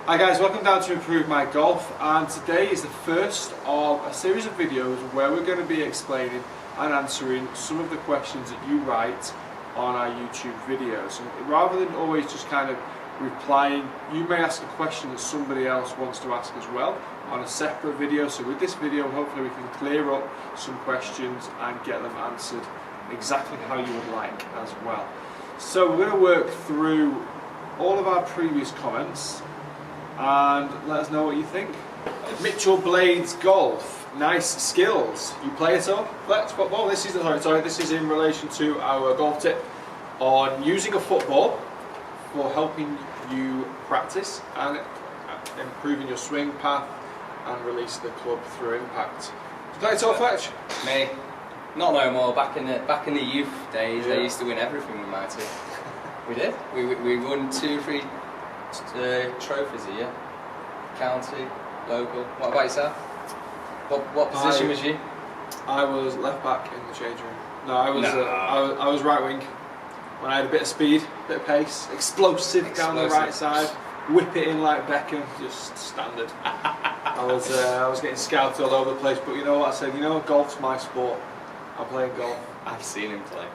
Hi guys, welcome down to Improve My Golf, and today is the first of a series of videos where we're going to be explaining and answering some of the questions that you write on our YouTube videos. And rather than always just kind of replying, you may ask a question that somebody else wants to ask as well on a separate video. So with this video, hopefully we can clear up some questions and get them answered exactly how you would like as well. So we're going to work through all of our previous comments and let us know what you think. Mitchell Blades Golf, nice skills. You play it up? Fletch football. This is this is in relation to our golf tip on using a football for helping you practice and improving your swing path and release the club through impact. Play it up, Fletch? Me? Not no more. Back in the youth days, I used to win everything with my team. We did. We won 2-3 trophies a year. County, local. What about yourself? What position was you? I was left back in the change room. No, I was right wing. When I had a bit of speed, bit of pace, explosive down the right side, whip it in like Beckham, just standard. I was getting scouted all over the place, but you know what I said? You know, golf's my sport. I'm playing golf. I've seen him play.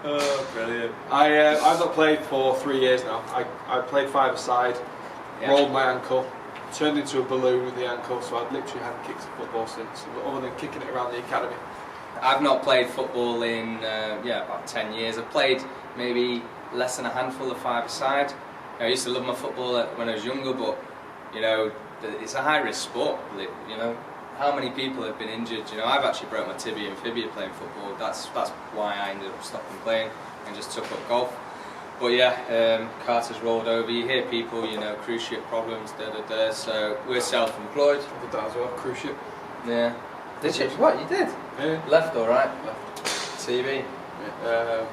Oh, brilliant. I've not played for 3 years now. I played five-a-side, rolled my ankle, turned into a balloon with the ankle, so I literally haven't kicked a football since, other than kicking it around the academy. I've not played football in about 10 years. I've played maybe less than a handful of five-a-side. I used to love my football when I was younger, but you know, it's a high-risk sport. You know, how many people have been injured? You know, I've actually broke my tibia and fibia playing football. That's why I ended up stopping playing and just took up golf. But yeah, Carter's rolled over. You hear people, you know, cruise ship problems, So we're self-employed. I did that as well, cruise ship. Yeah. Did you? What, you did? Yeah. Left or right? Left. TV? Yeah.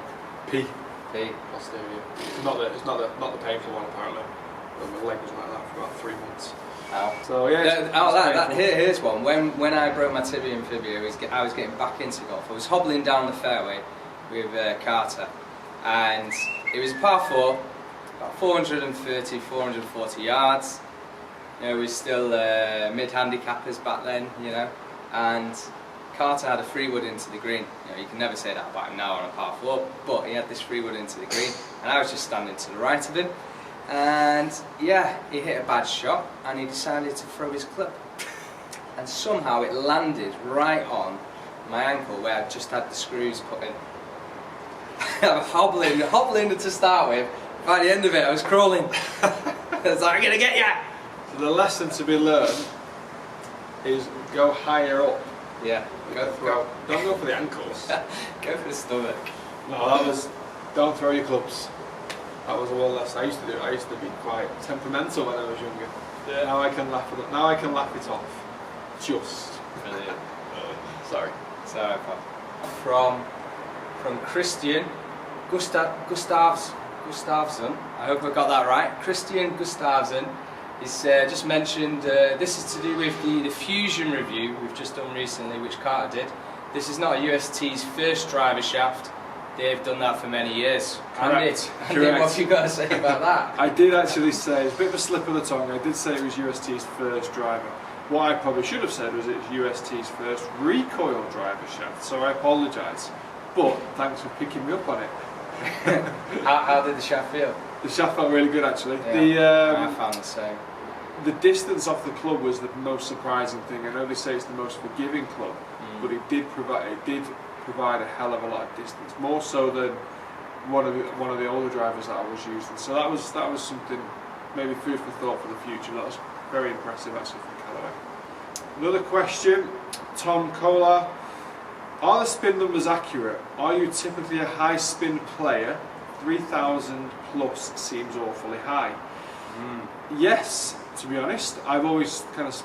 P. Posterior. It's not the painful one apparently. My leg was like that for about 3 months. Ow. So yeah. Here's one. When I broke my tibia and fibia, I was getting back into golf. I was hobbling down the fairway with Carter, and it was a par 4, about 430, 440 yards. You know, we were still mid-handicappers back then, you know, and Carter had a 3-wood into the green. You know, you can never say that about him now on a par 4, but he had this 3-wood into the green, and I was just standing to the right of him, and yeah, he hit a bad shot, and he decided to throw his club, and somehow it landed right on my ankle where I just had the screws put in. I'm hobbling to start with. By the end of it, I was crawling. I was like, I'm gonna get ya! So the lesson to be learned is go higher up. Yeah. Don't go for the ankles. Go for the stomach. No, that was don't throw your clubs. That was the one lesson I used to do. I used to be quite temperamental when I was younger. Yeah. Now I can laugh at it. Now I can laugh it off. Just. Brilliant. Sorry. So from Christian Gustavsson. I hope I got that right. Christian Gustavsson. He's just mentioned this is to do with the Fusion review we've just done recently, which Carter did. This is not a UST's first driver shaft. They've done that for many years. Correct. Andy, what have you got to say about that? I did actually say, it's a bit of a slip of the tongue, I did say it was UST's first driver. What I probably should have said was it's UST's first recoil driver shaft, so I apologise. But thanks for picking me up on it. How did the shaft feel? The shaft felt really good actually. Yeah, I found the same. The distance off the club was the most surprising thing. I know they say it's the most forgiving club, but it did provide a hell of a lot of distance, more so than one of the older drivers that I was using. So that was something, maybe food for thought for the future. That was very impressive actually from Callaway. Another question, Tom Kolar. Are the spin numbers accurate? Are you typically a high spin player? 3,000 plus seems awfully high. Yes, to be honest, I've always kind of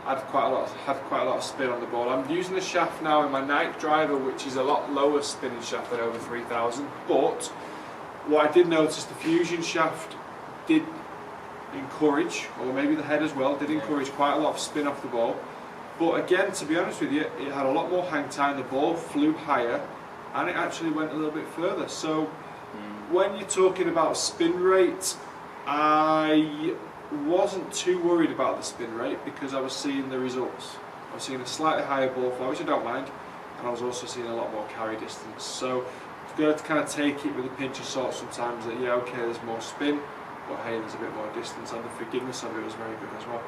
had quite a lot of spin on the ball. I'm using the shaft now in my night driver, which is a lot lower spinning shaft than over 3,000. But what I did notice, the Fusion shaft did encourage, or maybe the head as well, did encourage quite a lot of spin off the ball. But again, to be honest with you, it had a lot more hang time, the ball flew higher, and it actually went a little bit further. So when you're talking about spin rate, I wasn't too worried about the spin rate because I was seeing the results. I was seeing a slightly higher ball flow, which I don't mind, and I was also seeing a lot more carry distance. So you've got to kind of take it with a pinch of salt sometimes that, yeah, okay, there's more spin, but hey, there's a bit more distance, and the forgiveness of it was very good as well.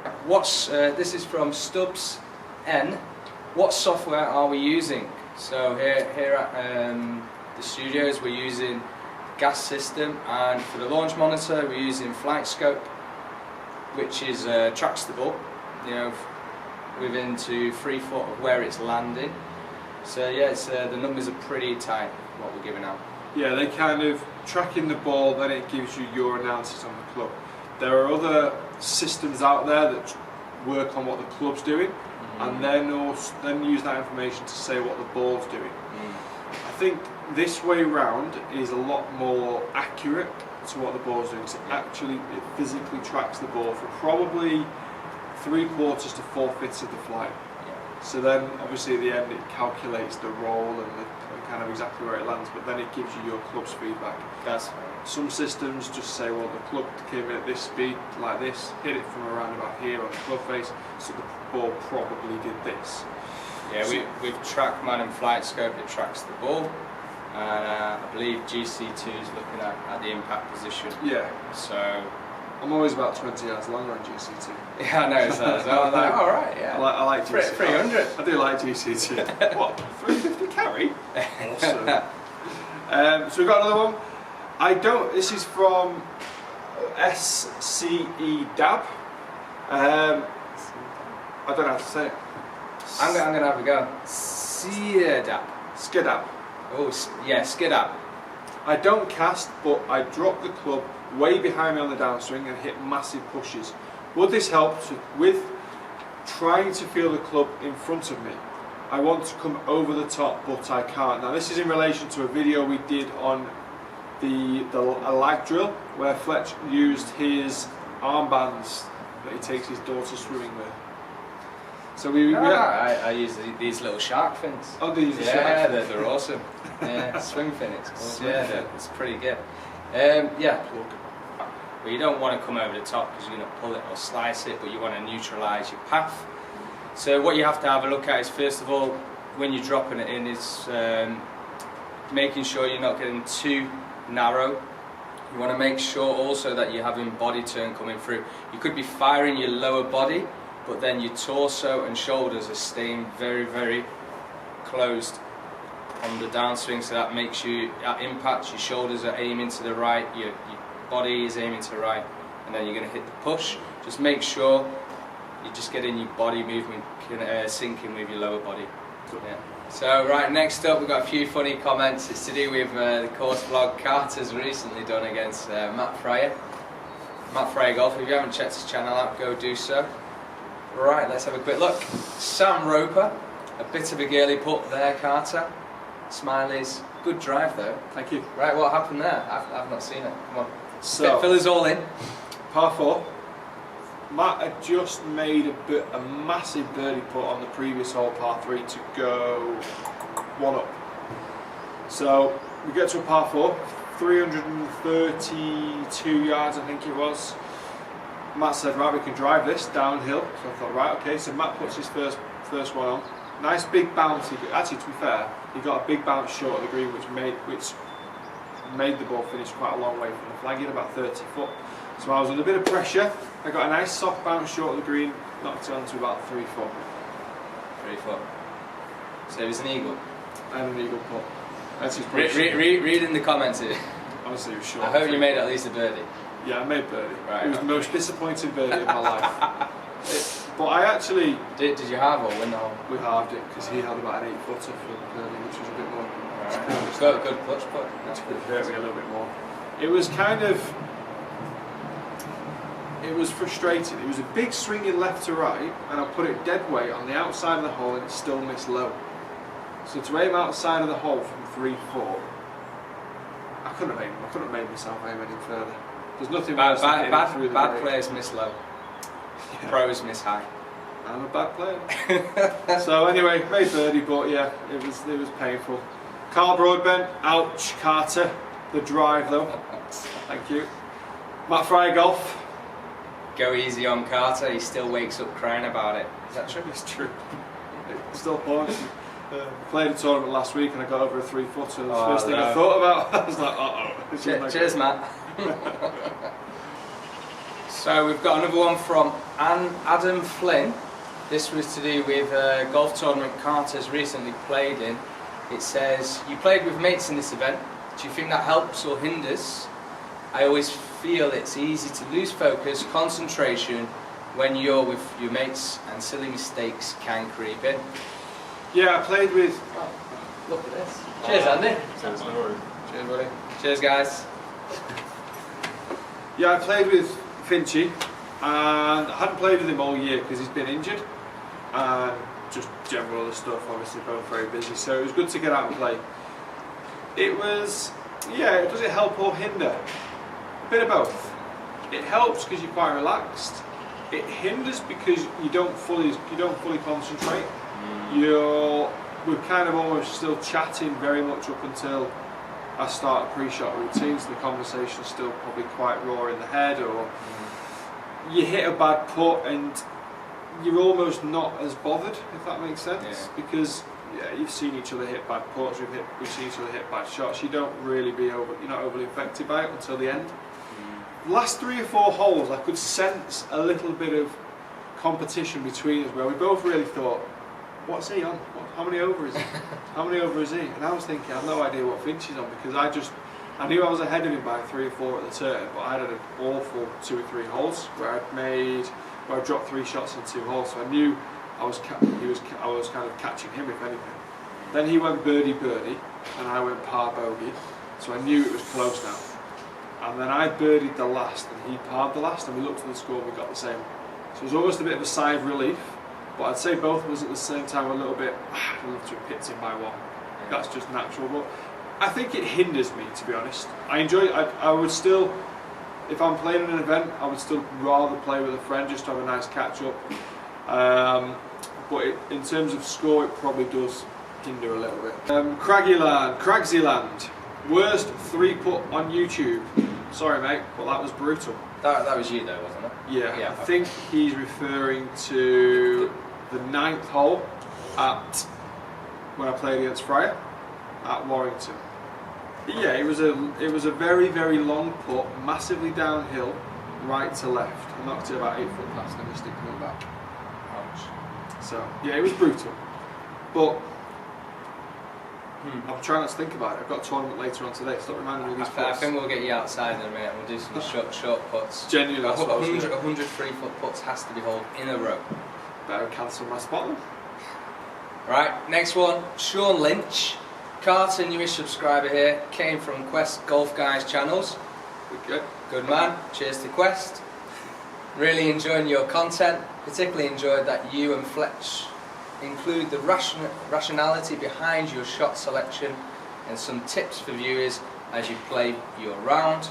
This is from Stubbs N. What software are we using? So here at the studios, we're using gas system, and for the launch monitor we're using flight scope, which is tracks the ball, you know, within to 3 foot of where it's landing. So yeah, it's, the numbers are pretty tight what we're giving out. Yeah, they kind of tracking the ball, then it gives you your analysis on the club. There are other systems out there that work on what the club's doing, and then use that information to say what the ball's doing. I think this way round is a lot more accurate to what the ball's doing. So it physically tracks the ball for probably 3/4 to 4/5 of the flight. So then obviously at the end it calculates the roll and kind of exactly where it lands, but then it gives you your club's feedback. That's right. Some systems just say, well, the club came in at this speed, like this, hit it from around about here on the club face, so the ball probably did this. Yeah, with TrackMan and Flight Scope, it tracks the ball, and I believe GC2 is looking at the impact position. Yeah. So I'm always about 20 yards longer on GC2. Yeah, I noticed that as well. I'm like, all right, yeah. I like GC2. 300. I do like GC2. What? 350 carry? Awesome. So we've got another one. This is from SCE Dab. I don't know how to say it. I'm going to have a go. Skidab. Skidab. Oh, yeah, Skidab. I don't cast, but I drop the club way behind me on the downswing and hit massive pushes. Would this help with trying to feel the club in front of me? I want to come over the top, but I can't. Now this is in relation to a video we did on a lag drill where Fletch used his armbands that he takes his daughter swimming with. So I use these little shark fins. Oh, these are yeah, they're awesome. Yeah, swing fin it's called. Yeah, it's pretty good. Yeah. Well, you don't want to come over the top because you're going to pull it or slice it, but you want to neutralise your path. So what you have to have a look at is, first of all, when you're dropping it in, is making sure you're not getting too narrow. You want to make sure also that you're having body turn coming through. You could be firing your lower body, but then your torso and shoulders are staying very, very closed on the downswing, so that makes you, at impact, your shoulders are aiming to the right, your body is aiming to the right, and then you're going to hit the push. Just make sure you're just getting your body movement syncing with your lower body. Yeah. So right, next up we've got a few funny comments. It's to do with the course vlog Carter's recently done against Matt Fryer. Matt Fryer Golf. If you haven't checked his channel out, go do so. Right, let's have a quick look. Sam Roper, a bit of a girly putt there, Carter. Smileys, good drive though. Thank you. Right, what happened there? I've not seen it. Come on. So, fill us all in. Par 4. Matt had just made a massive birdie putt on the previous hole, par 3, to go 1 up. So we get to a par 4, 332 yards I think it was. Matt said, right, we can drive this downhill. So I thought, right, okay. So Matt puts his first one on. Nice big bounce. Actually, to be fair, he got a big bounce short of the green, which made the ball finish quite a long way from the flag, in about 30 foot. So I was under a bit of pressure. I got a nice soft bounce short of the green, knocked it onto about 3 foot. 3 foot. So it was an eagle. And an eagle putt. That's his read in the comments here. Honestly, it was short. I hope you made at least a birdie. Yeah, I made birdie. Right, it was the most disappointing birdie of my life. But I actually... Did you halve or win the hole? We halved it because he had about an 8-footer for the birdie, which was a bit more... Right. Good clutch putt. Which could hurt me a little bit more. It was kind of... It was frustrating. It was a big swinging left to right, and I put it dead weight on the outside of the hole, and it still missed low. So to aim outside of the hole from 3 foot, I couldn't have made myself aim any further. There's nothing worse than hitting through the bad weight. players miss low. Yeah. Pros miss high. I'm a bad player. So anyway, made birdie, but yeah, it was painful. Carl Broadbent, ouch, Carter. The drive though. Thank you. Matt Fryer Golf. Go easy on Carter, he still wakes up crying about it. Is that true? It's true. It still haunts me. Played a tournament last week and I got over a 3-footer. The first thing I thought about, I was like, uh-oh. Cheers, Matt. So we've got another one from Adam Flynn. This was to do with a golf tournament Carter's recently played in. It says, you played with mates in this event. Do you think that helps or hinders? I always feel it's easy to lose focus, concentration when you're with your mates and silly mistakes can creep in. Yeah, I played with... Oh, look at this. Cheers, Andy. Cheers, no worries. Cheers, buddy. Cheers, guys. Yeah, I played with Finchy and I hadn't played with him all year because he's been injured and just general other stuff, obviously both very busy, so it was good to get out and play. It was, yeah, does it help or hinder? A bit of both. It helps because you're quite relaxed. It hinders because you don't fully concentrate. We're kind of almost still chatting very much up until I start a pre-shot routine, so the conversation's still probably quite raw in the head, or you hit a bad putt and you're almost not as bothered, if that makes sense, because you've seen each other hit bad putts, we've seen each other hit bad shots. You're not overly affected by it until the end. The last 3 or 4 holes, I could sense a little bit of competition between us, where we both really thought, what's he on? How many over is he? How many over is he? And I was thinking, I have no idea what Finch is on, because I knew I was ahead of him by 3 or 4 at the turn, but I had an awful 2 or 3 holes where I dropped 3 shots in 2 holes, so I knew I was kind of catching him, if anything. Then he went birdie, and I went par bogey, so I knew it was close now. And then I birdied the last, and he parred the last, and we looked at the score and we got the same. So it was almost a bit of a sigh of relief, but I'd say both of us at the same time a little bit, I'd love to have picked him by 1. That's just natural, but I think it hinders me, to be honest. I would still, if I'm playing in an event, I would still rather play with a friend just to have a nice catch up. But in terms of score, it probably does hinder a little bit. Cragsyland, worst 3-putt on YouTube. Sorry mate, but that was brutal. That was you though, wasn't it? Yeah, I think he's referring to the 9th hole when I played against Fryer at Warrington. Yeah, it was a very, very long putt, massively downhill, right to left. I knocked it about 8 foot past and missed it coming back. Ouch. So yeah, it was brutal. But I'm trying not to think about it. I've got a tournament later on today. Stop reminding me of these I putts. think we'll get you outside in a minute. We'll do some short putts. Genuinely, that's what I was thinking. 100 3-foot putts has to be held in a row. Better cancel my spot then. Right, next one. Sean Lynch. Carter, newish subscriber here. Came from Quest Golf Guys channels. Good. Good man. Cheers to Quest. Really enjoying your content. Particularly enjoyed that you and Fletch include the rationality behind your shot selection and some tips for viewers as you play your round.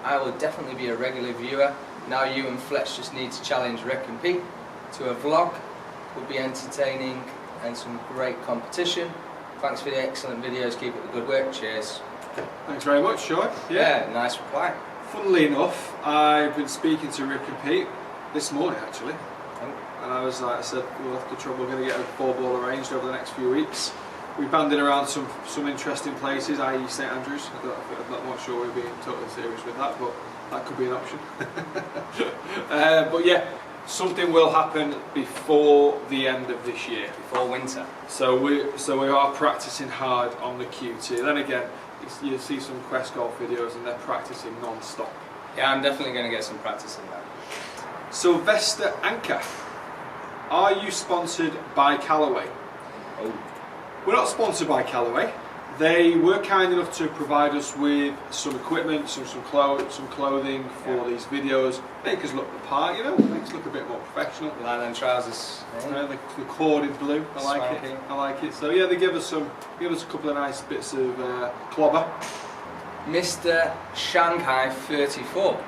I will definitely be a regular viewer. Now you and Fletch just need to challenge Rick and Pete to a vlog. Would be entertaining and some great competition. Thanks for the excellent videos. Keep up the good work. Cheers. Thanks very much, Sean. Yeah, nice reply. Funnily enough, I've been speaking to Rick and Pete this morning actually. And I said, we'll have to try, we're going to get a 4-ball arranged over the next few weeks. We've banded around some interesting places, i.e. St Andrews. I'm not sure we're being totally serious with that, but that could be an option. But yeah, something will happen before the end of this year. Before winter. So we are practicing hard on the QT. Then again, you'll see some Quest Golf videos and they're practicing non-stop. Yeah, I'm definitely going to get some practice in that. Sylvester Anker. Are you sponsored by Callaway? Oh. We're not sponsored by Callaway. They were kind enough to provide us with some equipment, some clothing for these videos. Make us look the part, make us look a bit more professional. Like them trousers. The cord in blue. I like it. I like it. So yeah, they give us a couple of nice bits of clobber. Mr. Shanghai 34.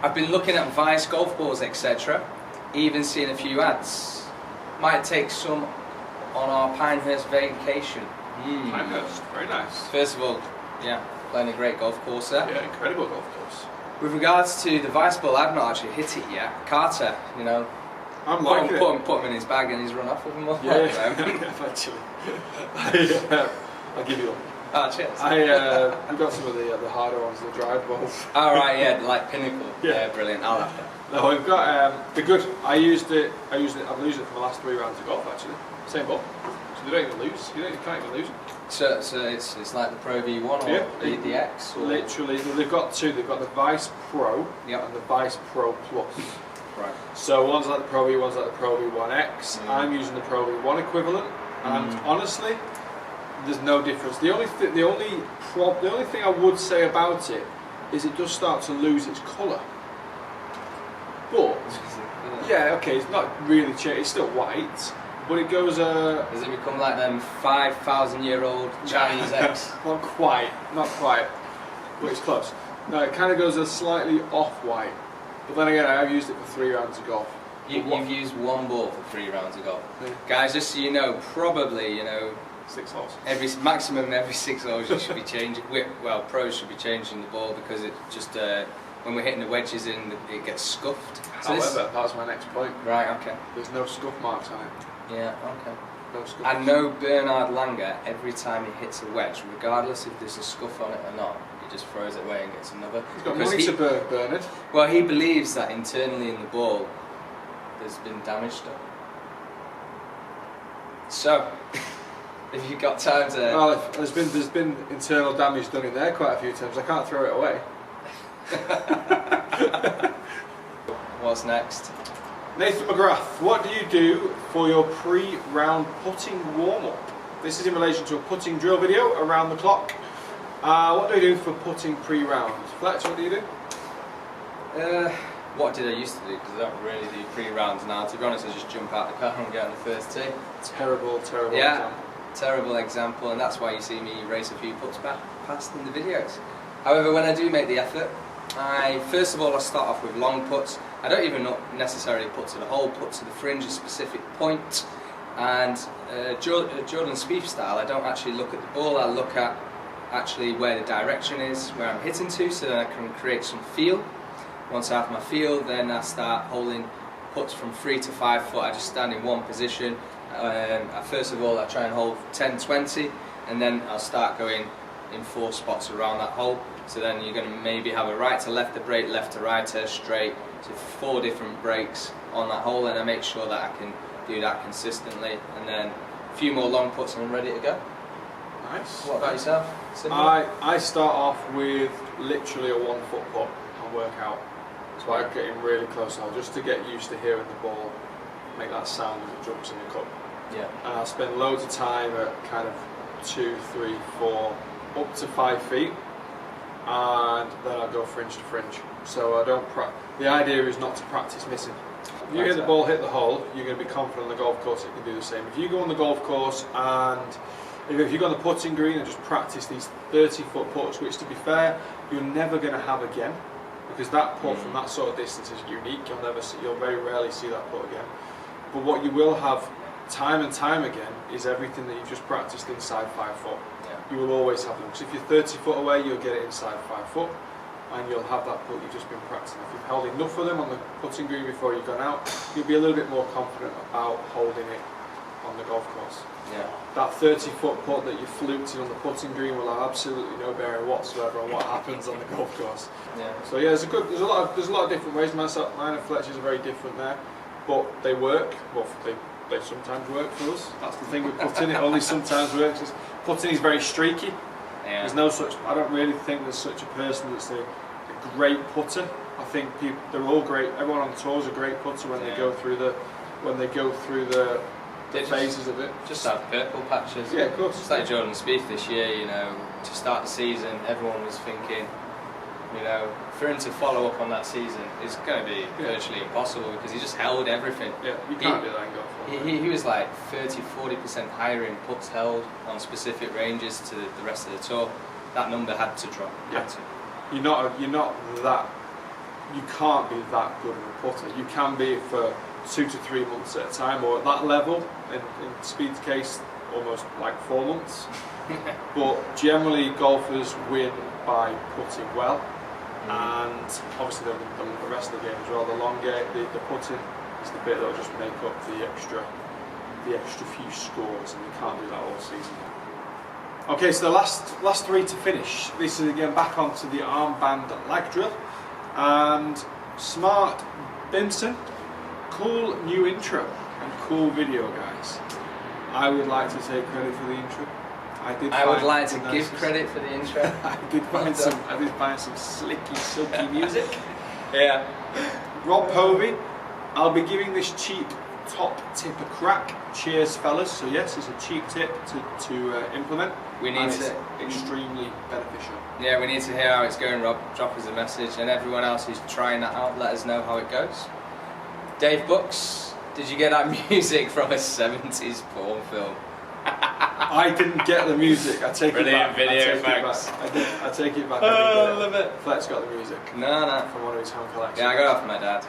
I've been looking at Vice golf balls, etc. Even seeing a few ads. Might take some on our Pinehurst vacation. Pinehurst, very nice. First of all, yeah, playing a great golf course there. Yeah, incredible golf course. With regards to the vice ball, I've not actually hit it yet. Carter, you know, I'm like it. Put him in his bag and he's run off with him all Yeah, eventually. I'll give you one. Oh, cheers. We got some of the harder ones, the drive balls. Oh, right, yeah, like Pinnacle. Yeah. Yeah, brilliant. I'll have that. No, we've got, they're good. I've used it for the last 3 rounds of golf actually. Same ball. So they don't even lose. You can't even lose it. So it's like the Pro V1 or the X? Or? Literally, they've got 2. They've got the Vice Pro and the Vice Pro Plus. Right. So one's like the Pro V, one's like the Pro V1X. I'm using the Pro V1 equivalent, and honestly, there's no difference. The only thing I would say about it is it does start to lose its colour. But yeah, okay, it's not really changed. It's still white, but it goes. Does it become like them 5,000-year-old Chinese X? Not quite, but it's close. No, it kind of goes a slightly off-white. But then again, I have used it for 3 rounds of golf. You've used one ball for 3 rounds of golf. Yeah. Guys, just so you know, probably 6 holes. Every 6 holes you should be changing. Well, pros should be changing the ball because it just when we're hitting the wedges in, it gets scuffed. So However, that's my next point. Right. Okay. There's no scuff marks on it. Yeah. Okay. No scuff. I know Bernard Langer, every time he hits a wedge, regardless if there's a scuff on it or not, he just throws it away and gets another. He's got money to burn, Bernard. Well, he believes that internally in the ball there's been damage done. So, if you've got time to... Well, there's been internal damage done in there quite a few times. I can't throw it away. What's next? Nathan McGrath, what do you do for your pre-round putting warm-up? This is in relation to a putting drill video around the clock. What do you do for putting pre-round? Fletch, what do you do? What did I used to do? Because I don't really do pre-rounds now. To be honest, I just jump out the car and get on the first tee. Terrible example. Terrible example, and that's why you see me race a few putts past in the videos. However, when I do make the effort, first of all I start off with long putts. I don't even necessarily put to the hole, put to the fringe, a specific point. And Jordan Spieth style, I don't actually look at the ball, I look at actually where the direction is, where I'm hitting to, so that I can create some feel. Once I have my feel, then I start holding putts from 3 to 5 foot. I just stand in one position. First of all, I try and hold 10, 20, and then I'll start going in 4 spots around that hole. So then you're going to maybe have a right to left break, left to right straight, so 4 different breaks on that hole, and I make sure that I can do that consistently, and then a few more long putts and I'm ready to go. Nice. What about yourself? Simple? I start off with literally a 1 foot putt and work out. So I get in really close now, just to get used to hearing the ball make that sound as it jumps in the cup. Yeah. And I'll spend loads of time at kind of 2, 3, 4, up to 5 feet, and then I'll go fringe to fringe. So I don't the idea is not to practice missing. If you hit the ball, hit the hole, you're going to be confident on the golf course it can do the same. If you go on the golf course and if you go on the putting green and just practice these 30-foot putts, which to be fair, you're never going to have again, because that putt from that sort of distance is unique. You'll very rarely see that putt again. But what you will have time and time again is everything that you've just practiced inside 5 foot. Yeah. You will always have them. So if you're 30 foot away, you'll get it inside 5 foot, and you'll have that putt you've just been practicing. If you've held enough of them on the putting green before you've gone out, you'll be a little bit more confident about holding it on the golf course. Yeah. That 30-foot putt that you fluked in on the putting green will have absolutely no bearing whatsoever on what happens on the golf course. Yeah. So yeah, there's a lot of different ways. Mine and Fletcher's are very different there, but they work. Well, they sometimes work for us. That's the thing with putting. It only sometimes works. Putting is very streaky. Yeah. There's no such. I don't really think there's such a person that's a great putter. I think they're all great. Everyone on the tour is a great putter when they go through the phases of it. Just have purple patches. Yeah, of course. It's like Jordan Spieth this year, to start the season, everyone was thinking, for him to follow up on that season is going to be virtually impossible, because he just held everything. Yeah, you can't do that in golf. He was like 30-40% higher in putts held on specific ranges to the rest of the tour. That number had to drop. Yeah. You're not that. You can't be that good of a putter. You can be for 2 to 3 months at a time, or at that level, in Speed's case, almost like 4 months. But generally, golfers win by putting well. and obviously the rest of the game as well. The longer the putting is the bit that will just make up the extra few scores, and you can't do that all season. Okay, so the last three to finish. This is again back onto the armband lag drill, and Smart Bimson, cool new intro and cool video, guys. I would like to take credit for the intro. I would like to give credit for the intro. I did find some slicky, silky music. Yeah. Rob Povey, I'll be giving this cheap top tip a crack. Cheers, fellas. So yes, it's a cheap tip to implement. We need it's extremely beneficial. Yeah, we need to hear how it's going, Rob. Drop us a message, and everyone else who's trying that out, let us know how it goes. Dave Bucks, did you get that music from a 70s porn film? I didn't get the music. I take it back. Video, thanks. I take it back. I love it. Fletch got the music. No. From one of his home collections. Yeah, I got it from my dad.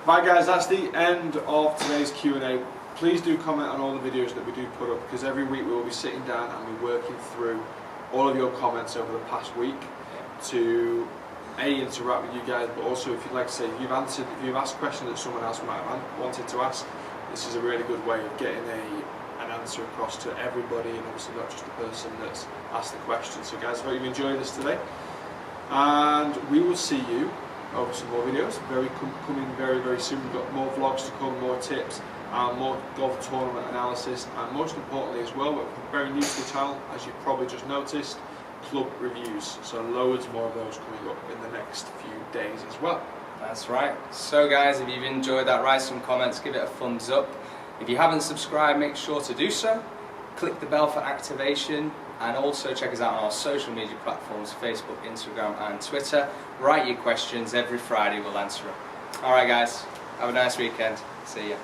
Right, guys, that's the end of today's Q&A. Please do comment on all the videos that we do put up, because every week we will be sitting down and be working through all of your comments over the past week to interact with you guys, but also, if you'd like to say, if you've asked questions that someone else might have wanted to ask, this is a really good way of getting an answer across to everybody, and obviously not just the person that's asked the question. So guys, I hope you've enjoyed this today, and we will see you over some more videos coming very, very soon. We've got more vlogs to come, more tips, more golf tournament analysis, and most importantly as well, we're very new to the channel, as you've probably just noticed, club reviews. So loads more of those coming up in the next few days as well. That's right. So guys, if you've enjoyed that, write some comments, give it a thumbs up. If you haven't subscribed, make sure to do so. Click the bell for activation, and also check us out on our social media platforms, Facebook, Instagram and Twitter. Write your questions, every Friday we'll answer them. Alright guys, have a nice weekend. See ya.